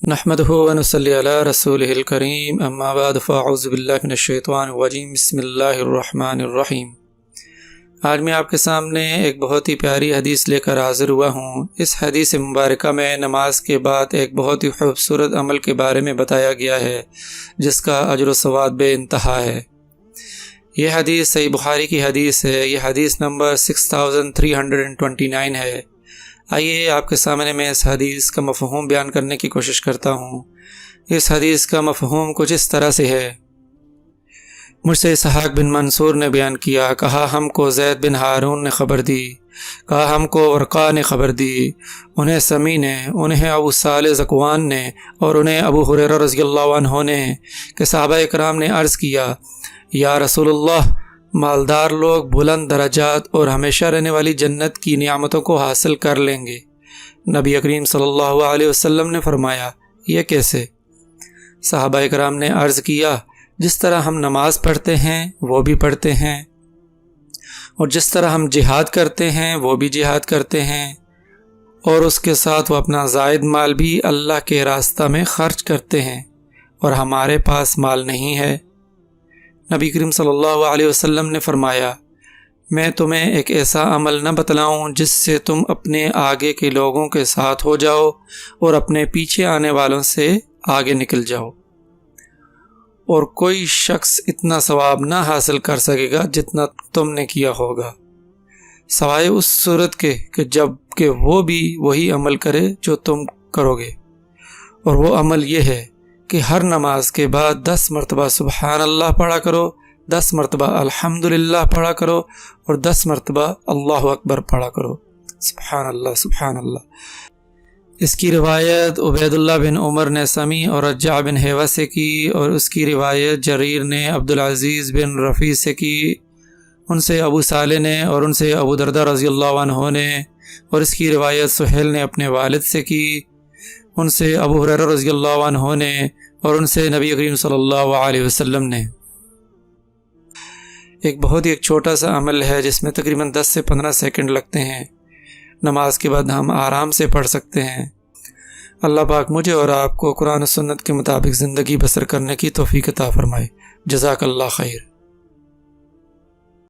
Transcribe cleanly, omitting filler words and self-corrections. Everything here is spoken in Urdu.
نحمدہ ونصلی علی رسولہ الکریم اما بعد فاعوذ باللہ من الشیطان الرجیم بسم اللہ الرحمن الرحیم۔ آج میں آپ کے سامنے ایک بہت ہی پیاری حدیث لے کر حاضر ہوا ہوں۔ اس حدیث مبارکہ میں نماز کے بعد ایک بہت ہی خوبصورت عمل کے بارے میں بتایا گیا ہے جس کا اجر و ثواب بے انتہا ہے۔ یہ حدیث صحیح بخاری کی حدیث ہے۔ یہ حدیث نمبر 6329 ہے۔ آئیے آپ کے سامنے میں اس حدیث کا مفہوم بیان کرنے کی کوشش کرتا ہوں۔ اس حدیث کا مفہوم کچھ اس طرح سے ہے۔ مجھ سے اسحاق بن منصور نے بیان کیا، کہا ہم کو زید بن ہارون نے خبر دی، کہا ہم کو ورقا نے خبر دی، انہیں سمی نے، انہیں ابو صالح ذکوان نے اور انہیں ابو ہریرہ رضی اللہ عنہ نے کہ صحابہ اکرام نے عرض کیا، یا رسول اللہ، مالدار لوگ بلند درجات اور ہمیشہ رہنے والی جنت کی نعمتوں کو حاصل کر لیں گے۔ نبی کریم صلی اللہ علیہ وسلم نے فرمایا، یہ کیسے؟ صحابہ اکرام نے عرض کیا، جس طرح ہم نماز پڑھتے ہیں وہ بھی پڑھتے ہیں، اور جس طرح ہم جہاد کرتے ہیں وہ بھی جہاد کرتے ہیں، اور اس کے ساتھ وہ اپنا زائد مال بھی اللہ کے راستہ میں خرچ کرتے ہیں، اور ہمارے پاس مال نہیں ہے۔ نبی کریم صلی اللہ علیہ وسلم نے فرمایا، میں تمہیں ایک ایسا عمل نہ بتلاؤں جس سے تم اپنے آگے کے لوگوں کے ساتھ ہو جاؤ اور اپنے پیچھے آنے والوں سے آگے نکل جاؤ، اور کوئی شخص اتنا ثواب نہ حاصل کر سکے گا جتنا تم نے کیا ہوگا، سوائے اس صورت کے کہ جب کہ وہ بھی وہی عمل کرے جو تم کرو گے، اور وہ عمل یہ ہے کہ ہر نماز کے بعد 10 مرتبہ سبحان اللہ پڑھا کرو، 10 مرتبہ الحمدللہ پڑھا کرو، اور 10 مرتبہ اللہ اکبر پڑھا کرو۔ سبحان اللہ سبحان اللہ۔ اس کی روایت عبید اللہ بن عمر نے سمی اور رجع بن حیوہ سے کی، اور اس کی روایت جریر نے عبدالعزیز بن رفیع سے کی، ان سے ابو صالح نے، اور ان سے ابو دردہ رضی اللہ عنہ نے، اور اس کی روایت سہیل نے اپنے والد سے کی، ان سے ابو ہریرہ رضی اللہ عنہ نے، اور ان سے نبی کریم صلی اللہ علیہ وسلم نے۔ ایک بہت ہی چھوٹا سا عمل ہے جس میں تقریباً 10 سے 15 سیکنڈ لگتے ہیں، نماز کے بعد ہم آرام سے پڑھ سکتے ہیں۔ اللہ پاک مجھے اور آپ کو قرآن و سنت کے مطابق زندگی بسر کرنے کی توفیق عطا فرمائے۔ جزاک اللہ خیر۔